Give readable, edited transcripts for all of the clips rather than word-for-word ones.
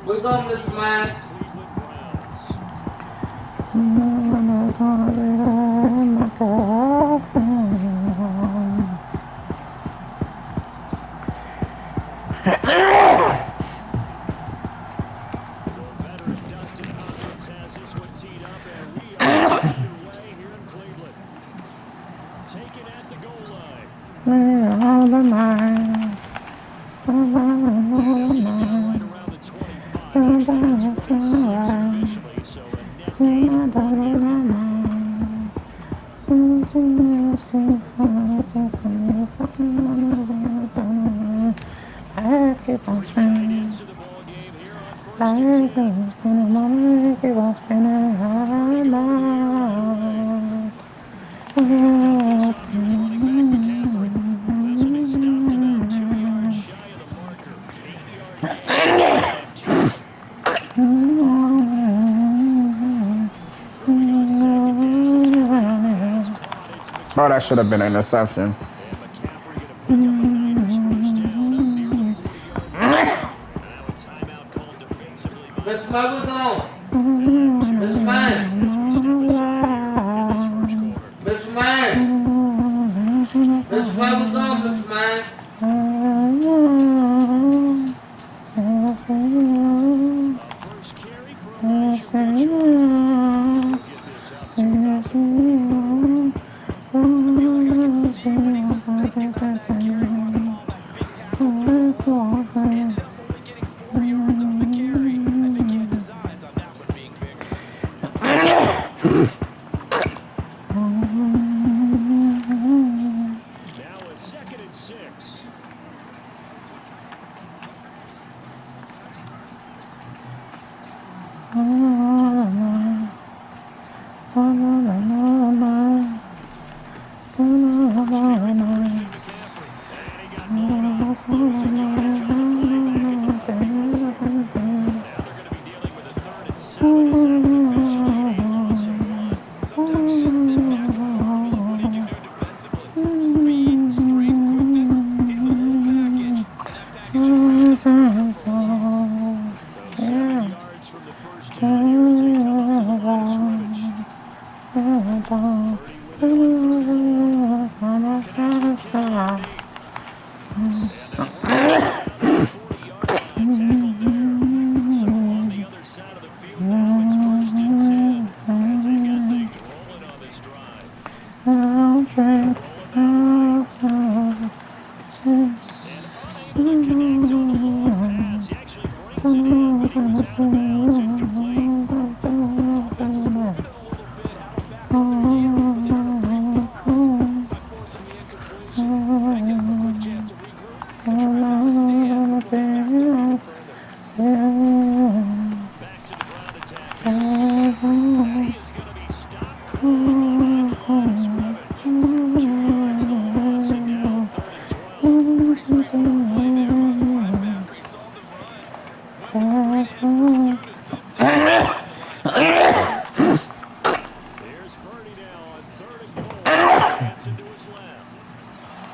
We're going this man. Oh, that should have been an interception. This man was on. This man. This man. This man was on. This man.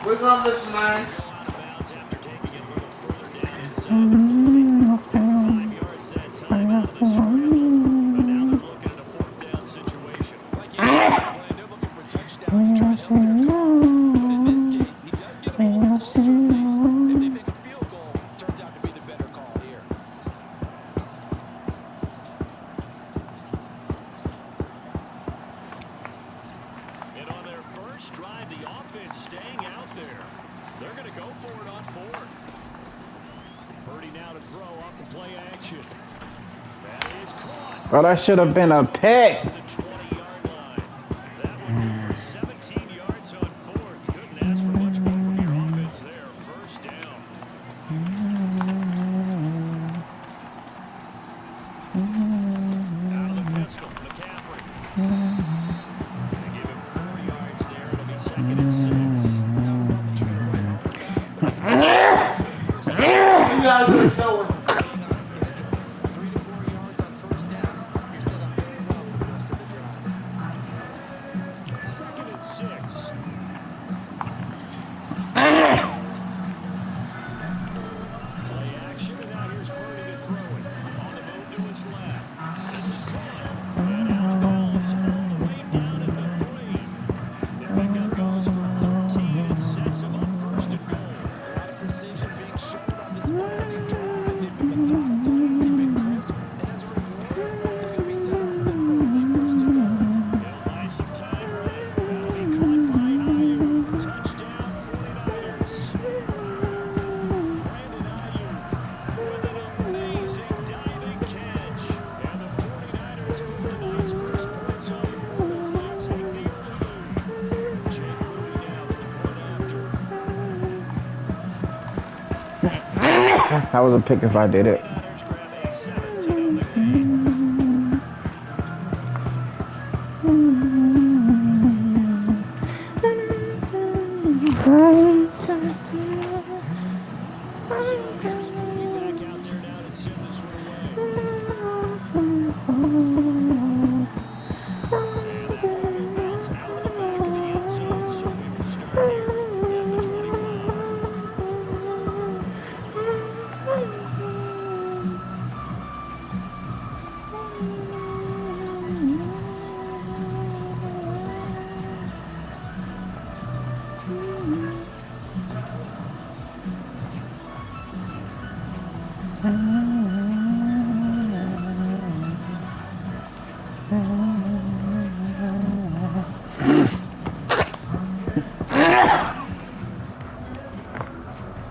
We're going this man. Oh, that should have been a pick. You guys are showing. That was a pick if I did it.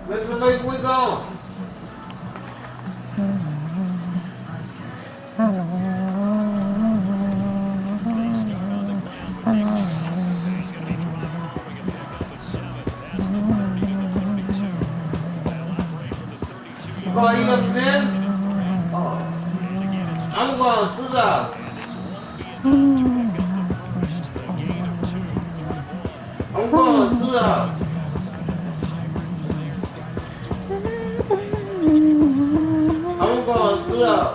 Listen, make we go. You gonna eat up this? Oh. I'm going to sit out. I'm going to sit out. I'm going to sit out.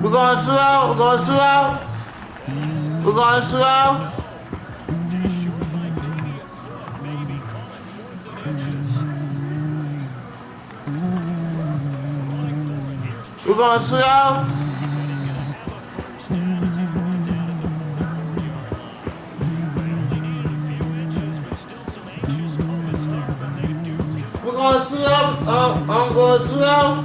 We're going slow. We're going slow. We're going slow. We're going slow. We're going slow. We're going slow. We're going slow. I'm going slow.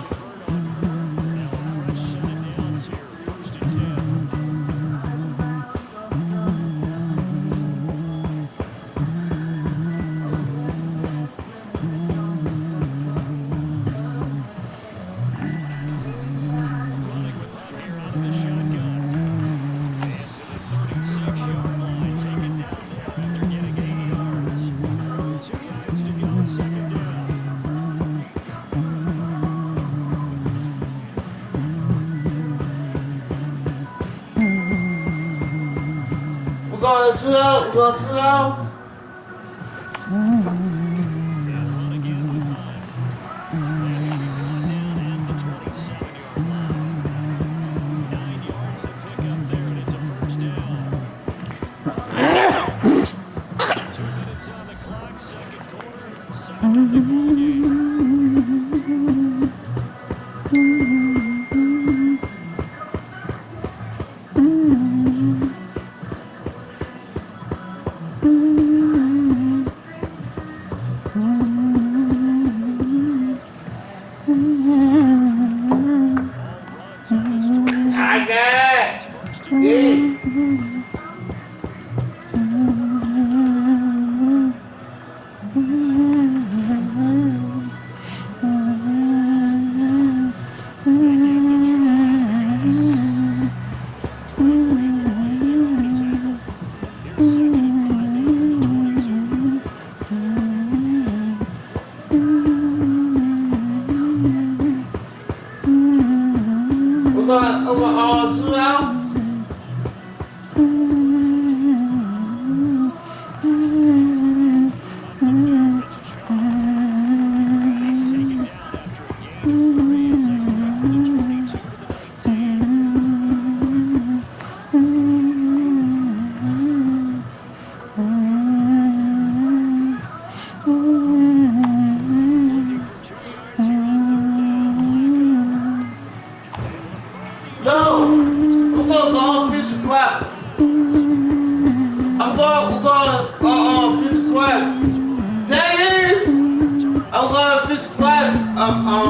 We're going slow. We're going slow.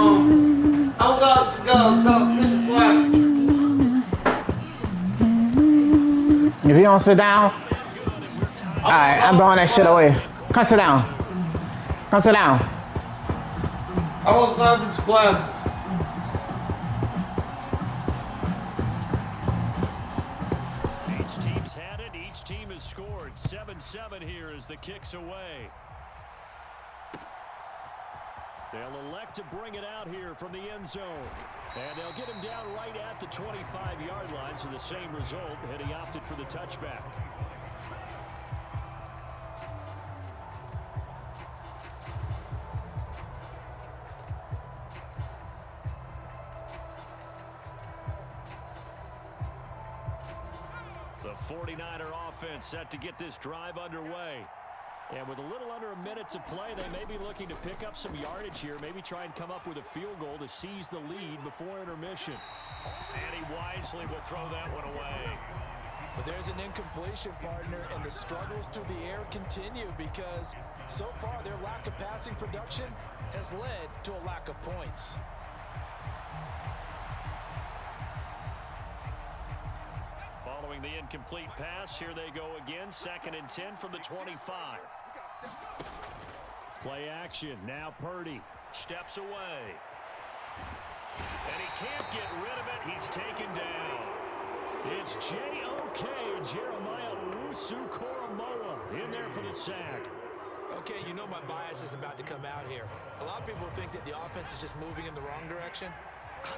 I'm go. It's flat. If you don't sit down, alright, I'm throwing that shit away. Come sit down. Come sit down. I will go. It's flat. Each team's had it. Each team has scored. 7-7 here as the kick's away. They'll elect to bring it out here from the end zone. And they'll get him down right at the 25-yard line, so the same result had he opted for the touchback. The 49er offense set to get this drive underway. And with a little under a minute to play, they may be looking to pick up some yardage here, maybe try and come up with a field goal to seize the lead before intermission. And he wisely will throw that one away. But there's an incompletion, partner, and the struggles through the air continue because so far their lack of passing production has led to a lack of points. Following the incomplete pass, here they go again. 2nd and 10 from the 25. Play action. Now Purdy steps away. And he can't get rid of it. He's taken down. It's J.O.K. Jeremiah Owusu-Koramoah in there for the sack. Okay, you know my bias is about to come out here. A lot of people think that the offense is just moving in the wrong direction.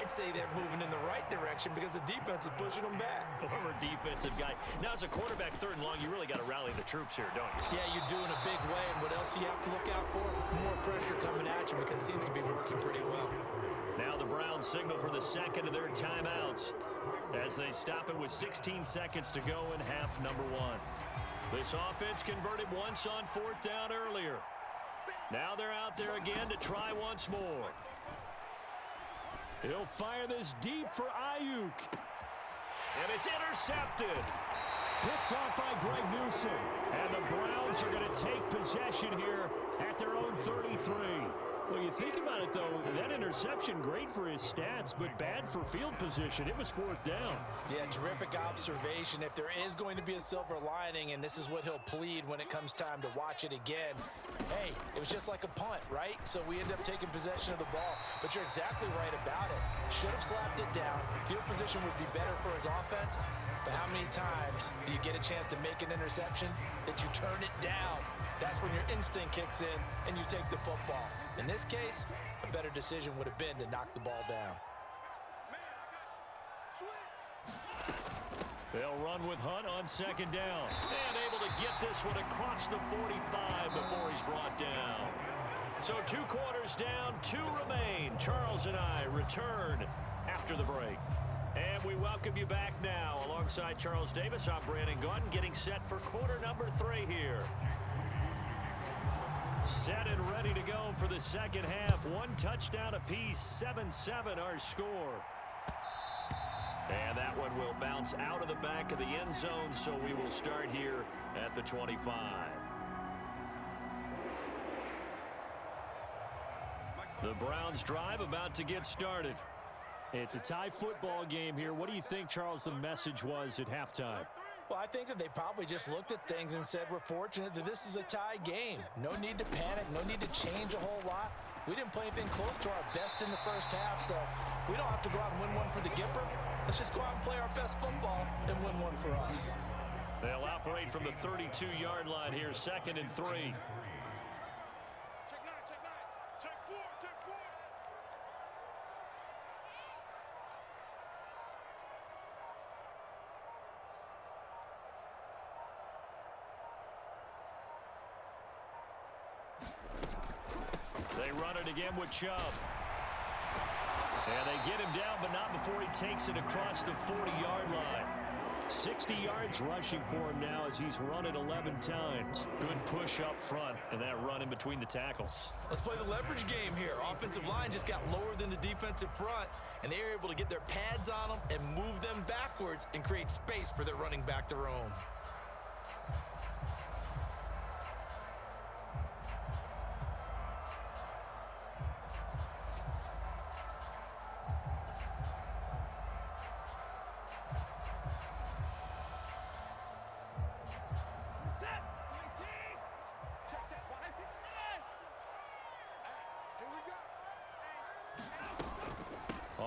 I'd say they're moving in the right direction because the defense is pushing them back. Former defensive guy. Now, as a quarterback, 3rd and long, you really got to rally the troops here, don't you? Yeah, you do in a big way. And what else do you have to look out for? More pressure coming at you because it seems to be working pretty well. Now the Browns signal for the 2nd of their timeouts as they stop it with 16 seconds to go in half number 1. This offense converted once on 4th down earlier. Now they're out there again to try once more. He'll fire this deep for Ayuk. And it's intercepted. Picked off by Greg Newsome. And the Browns are going to take possession here at their own 33. Well, you think about it, though, that interception, great for his stats, but bad for field position. It was 4th down. Yeah, terrific observation. If there is going to be a silver lining, and this is what he'll plead when it comes time to watch it again, hey, it was just like a punt, right? So we end up taking possession of the ball. But you're exactly right about it. Should have slapped it down. Field position would be better for his offense. But how many times do you get a chance to make an interception that you turn it down? That's when your instinct kicks in and you take the football. In this case, a better decision would have been to knock the ball down. They'll run with Hunt on 2nd down. And able to get this one across the 45 before he's brought down. So 2 quarters down, 2 remain. Charles and I return after the break. And we welcome you back now. Alongside Charles Davis, I'm Brandon Gautin, getting set for quarter number 3 here. Set and ready to go for the 2nd half. 1 touchdown apiece, 7-7 our score. And that one will bounce out of the back of the end zone, so we will start here at the 25. The Browns drive about to get started. It's a tie football game here. What do you think, Charles, the message was at halftime? Well, I think that they probably just looked at things and said, we're fortunate that this is a tie game. No need to panic, no need to change a whole lot. We didn't play anything close to our best in the first half, so we don't have to go out and win one for the Gipper. Let's just go out and play our best football and win one for us. They'll operate from the 32-yard line here, 2nd and 3. They run it again with Chubb. And they get him down, but not before he takes it across the 40-yard line. 60 yards rushing for him now as he's run it 11 times. Good push up front, and that run in between the tackles. Let's play the leverage game here. Offensive line just got lower than the defensive front, and they were able to get their pads on them and move them backwards and create space for their running back to roam.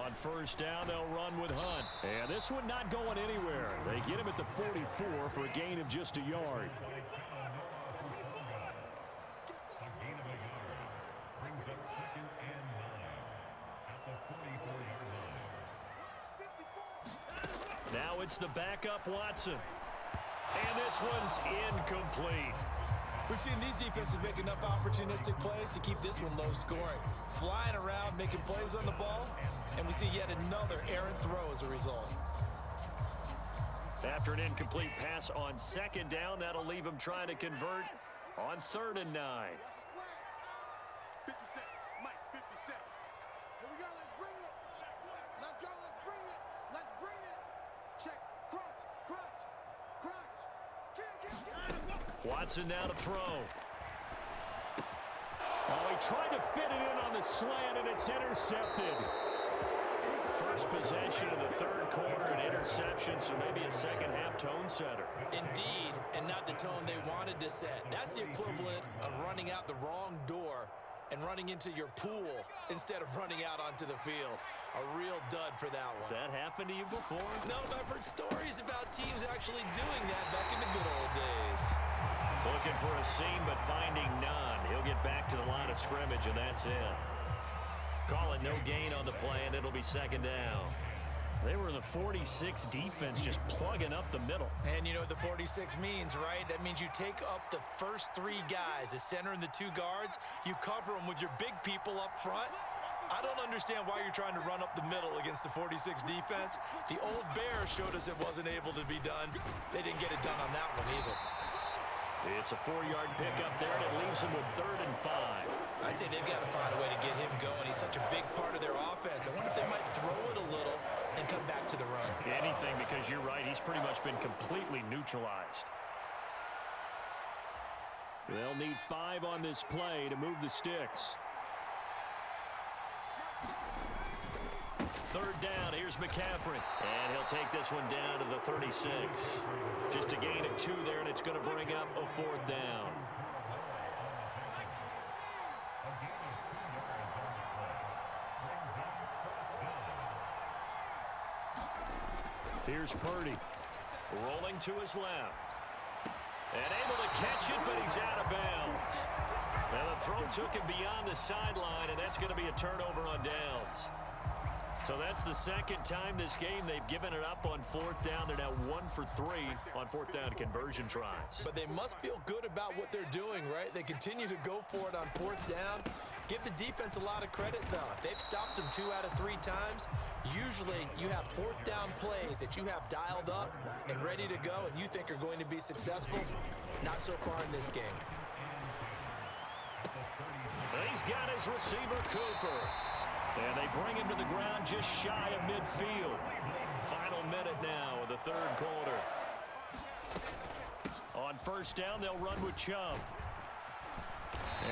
On first down, they'll run with Hunt. And this one not going anywhere. They get him at the 44 for a gain of just a yard. Now it's the backup Watson. And this one's incomplete. We've seen these defenses make enough opportunistic plays to keep this one low scoring. Flying around, making plays on the ball, and we see yet another errant throw as a result. After an incomplete pass on second down, that'll leave him trying to convert on 3rd and 9. 57, Mike, 57. Here we go, let's bring it. Let's go, let's bring it. Let's bring it. Check, crunch, crunch, crunch. Watson now to throw. Oh, he tried to fit it in on the slant, and it's intercepted. First possession of the 3rd quarter, an interception, so maybe a second-half tone setter. Indeed, and not the tone they wanted to set. That's the equivalent of running out the wrong door and running into your pool instead of running out onto the field. A real dud for that one. Has that happened to you before? No, I've heard stories about teams actually doing that back in the good old days. Looking for a seam, but finding none. He'll get back to the line of scrimmage, and that's it. Call it no gain on the play, and it'll be 2nd down. They were in the 46 defense, just plugging up the middle. And you know what the 46 means, right? That means you take up the first 3 guys, the center and the 2 guards. You cover them with your big people up front. I don't understand why you're trying to run up the middle against the 46 defense. The old Bears showed us it wasn't able to be done. They didn't get it done on that one either. It's a 4-yard pickup there, and it leaves him with 3rd and 5. I'd say they've got to find a way to get him going. He's such a big part of their offense. I wonder if they might throw it a little and come back to the run. Anything, because you're right, he's pretty much been completely neutralized. They'll need 5 on this play to move the sticks. 3rd down, here's McCaffrey. And he'll take this one down to the 36. Just a gain of 2 there, and it's going to bring up a 4th down. Here's Purdy. Rolling to his left. And able to catch it, but he's out of bounds. Now the throw took him beyond the sideline, and that's going to be a turnover on downs. So that's the 2nd time this game they've given it up on 4th down. They're now 1 for 3 on 4th down conversion tries. But they must feel good about what they're doing, right? They continue to go for it on 4th down. Give the defense a lot of credit, though. They've stopped them 2 out of 3 times. Usually you have 4th down plays that you have dialed up and ready to go and you think are going to be successful. Not so far in this game. He's got his receiver, Cooper. And they bring him to the ground just shy of midfield. Final minute now of the 3rd quarter. On 1st down, they'll run with Chubb.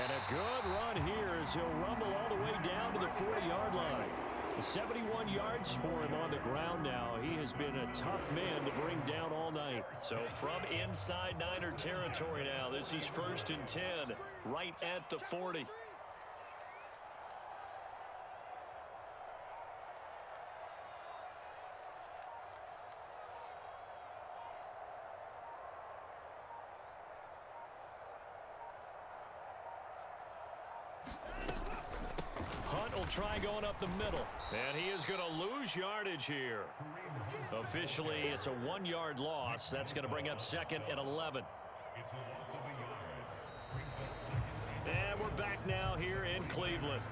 And a good run here as he'll rumble all the way down to the 40-yard line. 71 yards for him on the ground now. He has been a tough man to bring down all night. So from inside Niner territory now, this is 1st and 10, right at the 40. Hunt will try going up the middle. And he is going to lose yardage here. Officially, it's a 1-yard loss. That's going to bring up 2nd and 11. And we're back now here in Cleveland.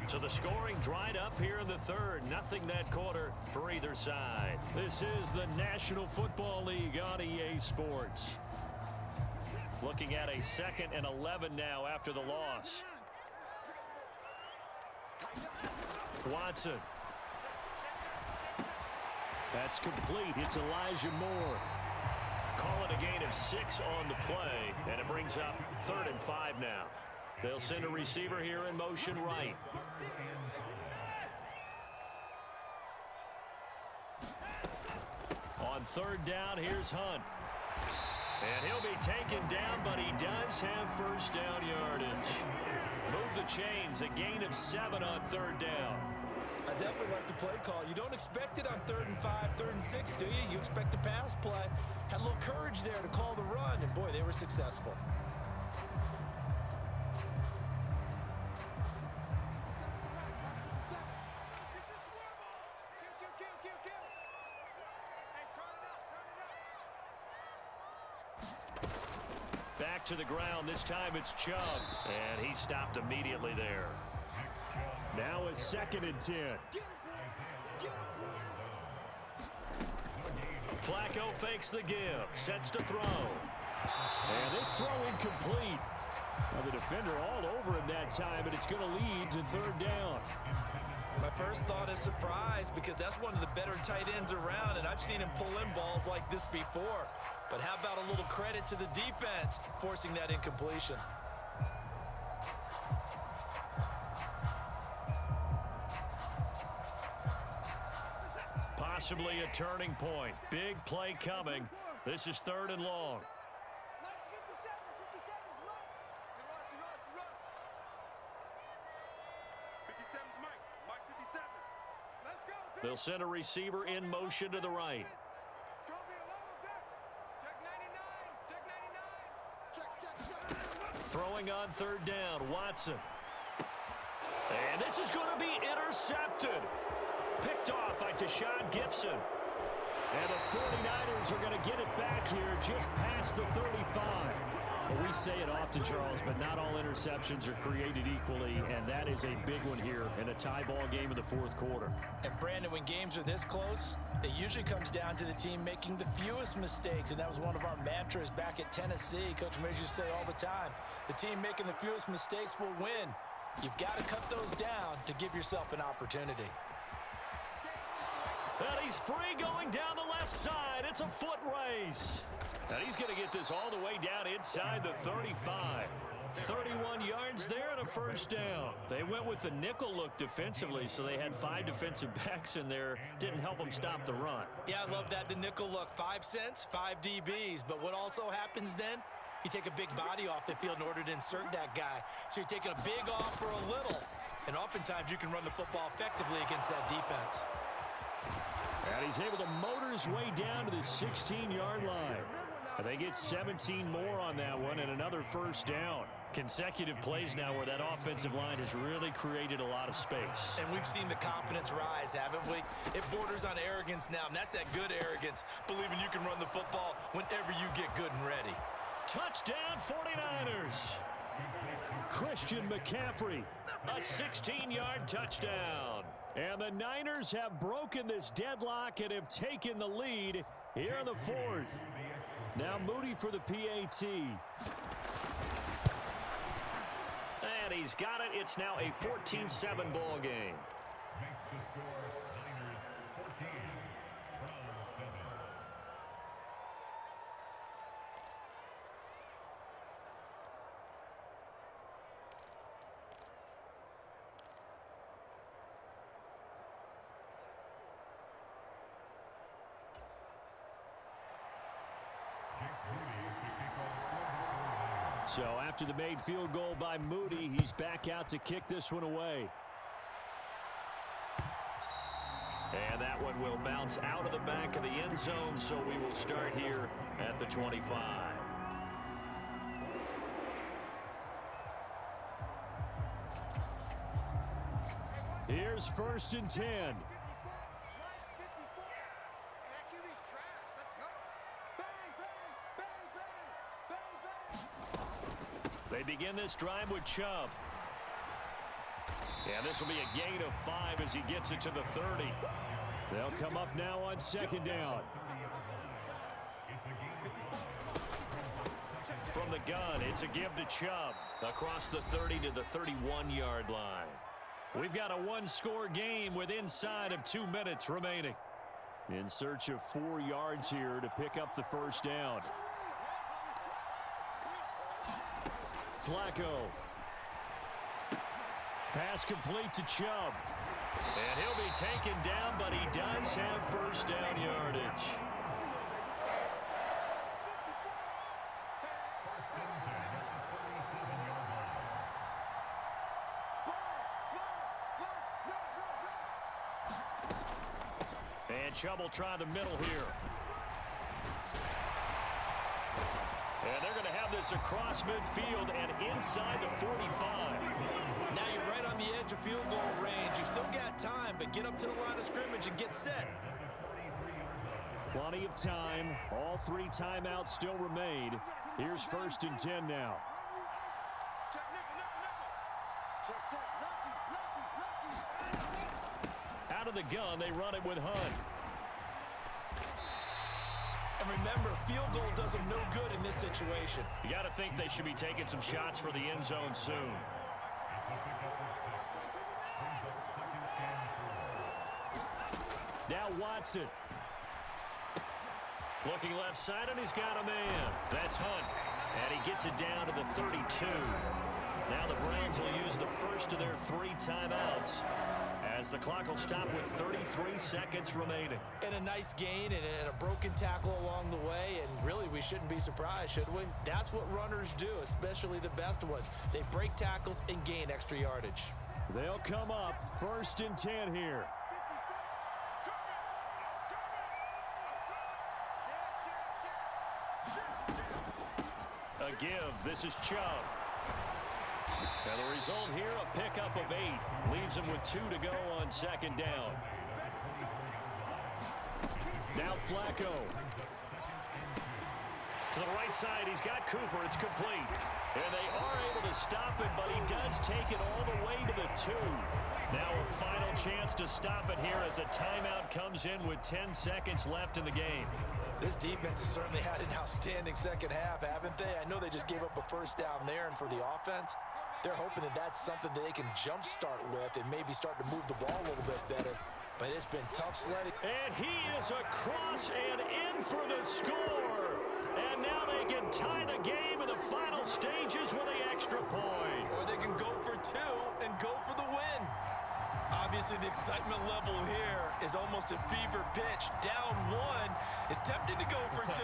So the scoring dried up here in the 3rd. Nothing that quarter for either side. This is the National Football League on EA Sports. Looking at a 2nd and 11 now after the loss. Watson. That's complete. It's Elijah Moore. Call it a gain of 6 on the play, and it brings up 3rd and 5 now. They'll send a receiver here in motion right. On 3rd down, here's Hunt. And he'll be taken down, but he does have 1st down yardage. Move the chains, a gain of 7 on 3rd down. I definitely like the play call. You don't expect it on 3rd and 5, 3rd and 6, do you? You expect a pass play. Had a little courage there to call the run, and boy, they were successful. Back to the ground. This time it's Chubb. And he stopped immediately there. Now it's 2nd and 10. Flacco fakes the give. Sets to throw. And this throw incomplete. Well, the defender all over him that time, but it's going to lead to 3rd down. My first thought is surprise because that's one of the better tight ends around, and I've seen him pull in balls like this before. But how about a little credit to the defense forcing that incompletion? Possibly a turning point. Big play coming. This is 3rd and long. They'll send a receiver in motion to the right. It's going to be a level dip. Check 99. Check 99. Check. Throwing on 3rd down. Watson. And this is going to be intercepted. Picked off by Tashawn Gibson. And the 49ers are going to get it back here just past the 35. Well, we say it often, Charles, but not all interceptions are created equally, and that is a big one here in a tie ball game in the 4th quarter. And, Brandon, when games are this close, it usually comes down to the team making the fewest mistakes, and that was one of our mantras back at Tennessee. Coach Mears used to say all the time, the team making the fewest mistakes will win. You've got to cut those down to give yourself an opportunity. And he's free going down the left side. It's a foot race. And he's going to get this all the way down inside the 35. 31 yards there and a 1st down. They went with the nickel look defensively, so they had 5 defensive backs in there. Didn't help them stop the run. Yeah, I love that, the nickel look. 5 cents, 5 DBs. But what also happens then? You take a big body off the field in order to insert that guy. So you're taking a big off for a little. And oftentimes you can run the football effectively against that defense. And he's able to motor his way down to the 16-yard line. And they get 17 more on that one and another 1st down. Consecutive plays now where that offensive line has really created a lot of space. And we've seen the confidence rise, haven't we? It borders on arrogance now, and that's that good arrogance, believing you can run the football whenever you get good and ready. Touchdown 49ers. Christian McCaffrey, a 16-yard touchdown. And the Niners have broken this deadlock and have taken the lead here in the 4th. Now Moody for the PAT. And he's got it. It's now a 14-7 ball game. So after the made field goal by Moody, he's back out to kick this one away. And that one will bounce out of the back of the end zone, so we will start here at the 25. Here's 1st and 10. They begin this drive with Chubb. And this will be a gain of 5 as he gets it to the 30. They'll come up now on 2nd down. From the gun, it's a give to Chubb across the 30 to the 31-yard line. We've got a 1-score game with inside of 2 minutes remaining. In search of 4 yards here to pick up the 1st down. Flacco. Pass complete to Chubb. And he'll be taken down, but he does have 1st down yardage. And Chubb will try the middle here. And they're going to have this across midfield and inside the 45. Now you're right on the edge of field goal range. You still got time, but get up to the line of scrimmage and get set. Plenty of time. All 3 timeouts still remain. Here's 1st and 10 now. Check nickel, nickel, nickel. Check, check, lefty. Out of the gun, they run it with Hunt. And remember, field goal does them no good in this situation. You got to think they should be taking some shots for the end zone soon. Now Watson. Looking left side, and he's got a man. That's Hunt. And he gets it down to the 32. Now the Browns will use the first of their 3 timeouts, as the clock will stop with 33 seconds remaining. And a nice gain and a broken tackle along the way, and really we shouldn't be surprised, should we? That's what runners do, especially the best ones. They break tackles and gain extra yardage. They'll come up 1st and 10 here. A give. This is Chubb. And the result here, a pickup of 8. Leaves him with 2 to go on 2nd down. Now Flacco. To the right side, he's got Cooper. It's complete. And they are able to stop it, but he does take it all the way to the 2. Now a final chance to stop it here as a timeout comes in with 10 seconds left in the game. This defense has certainly had an outstanding second half, haven't they? I know they just gave up a 1st down there, and for the offense, they're hoping that that's something that they can jumpstart with and maybe start to move the ball a little bit better. But it's been tough sledding. And he is across and in for the score. And now they can tie the game in the final stages with the extra point. Or they can go for 2 and go for the win. Obviously, the excitement level here is almost a fever pitch. Down 1 is tempted to go for 2.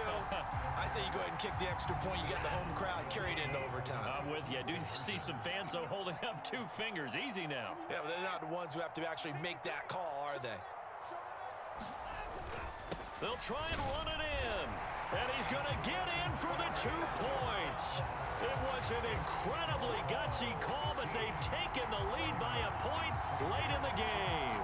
I say you go ahead and kick the extra point. You got the home crowd carried into overtime. I'm with you. I do see some fans, though, holding up 2 fingers. Easy now. Yeah, but they're not the ones who have to actually make that call, are they? They'll try and run it in. And he's going to get in for the 2 points. It was an incredibly gutsy call, but they've taken the lead by a point late in the game.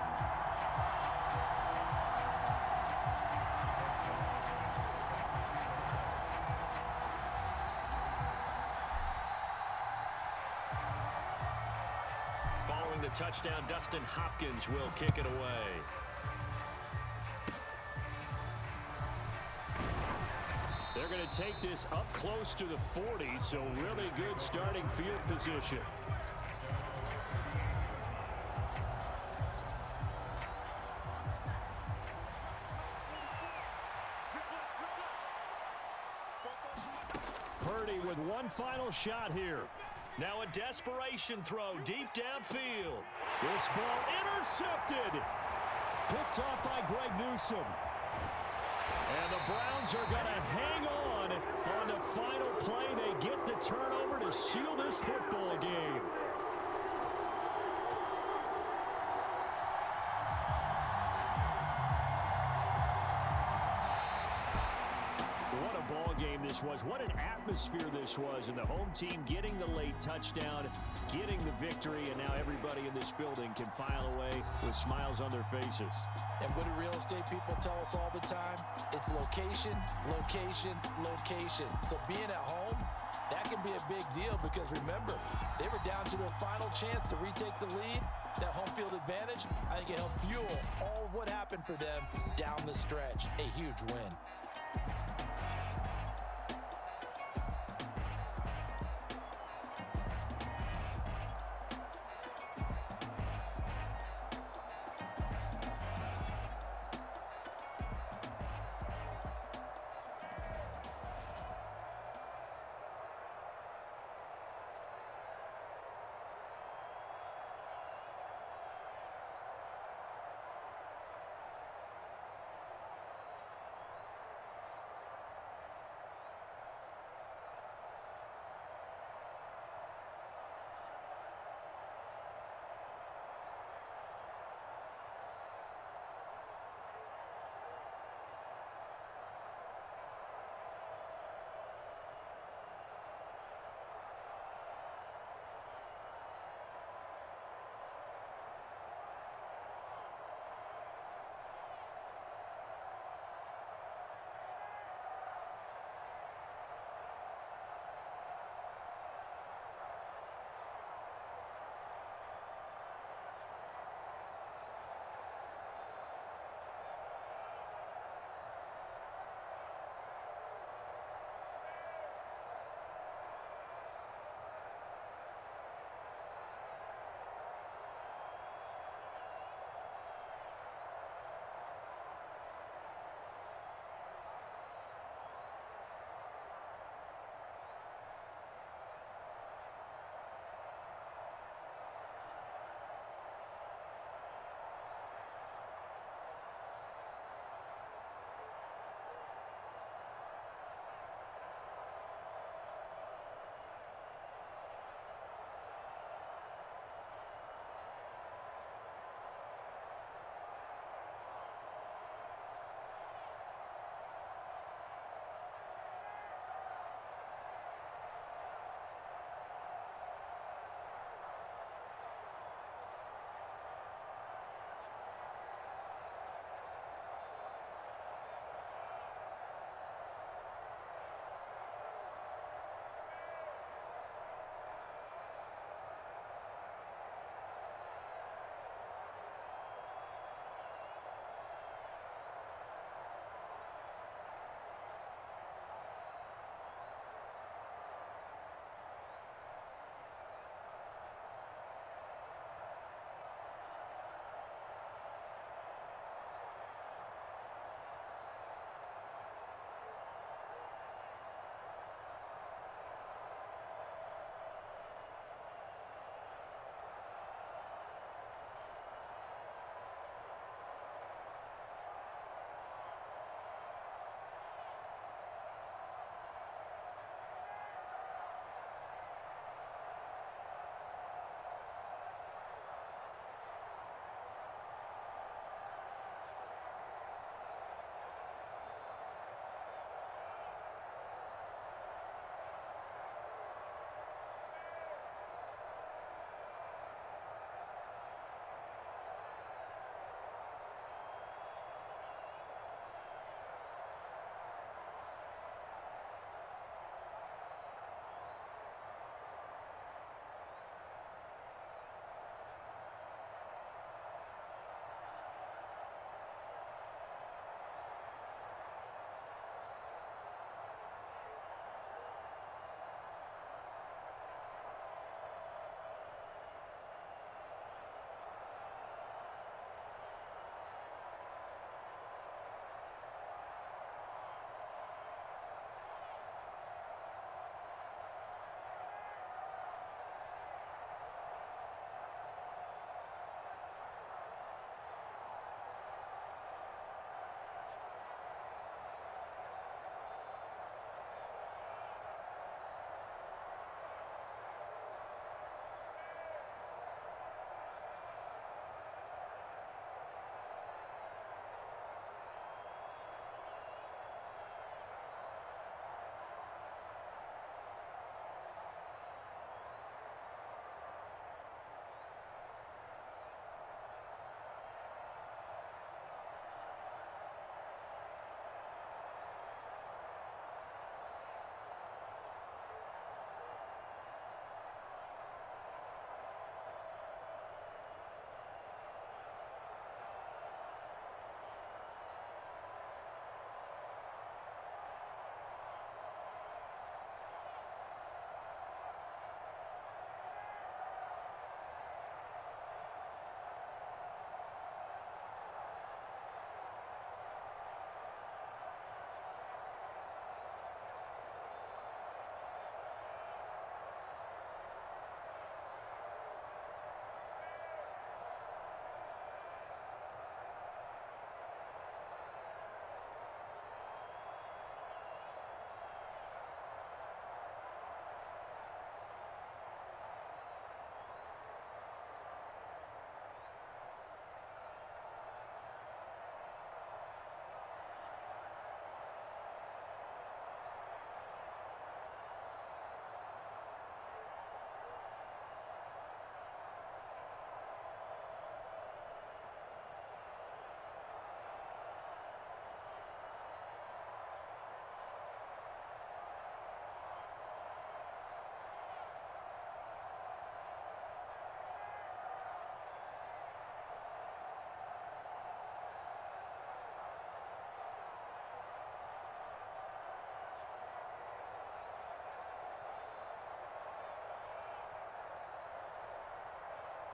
Following the touchdown, Dustin Hopkins will kick it away. They're going to take this up close to the 40, so really good starting field position. Purdy with one final shot here. Now a desperation throw deep downfield. This ball intercepted. Picked off by Greg Newsome. And the Browns are going to hang on the final play. They get the turnover to seal this football game. What a ball game this was. What an atmosphere this was. And the home team getting the late touchdown, getting the victory, and now everybody in this building can file away with smiles on their faces. And what do real estate people tell us all the time? It's location, location, location. So being at home, that can be a big deal because remember, they were down to their final chance to retake the lead. That home field advantage, I think it helped fuel all of what happened for them down the stretch. A huge win.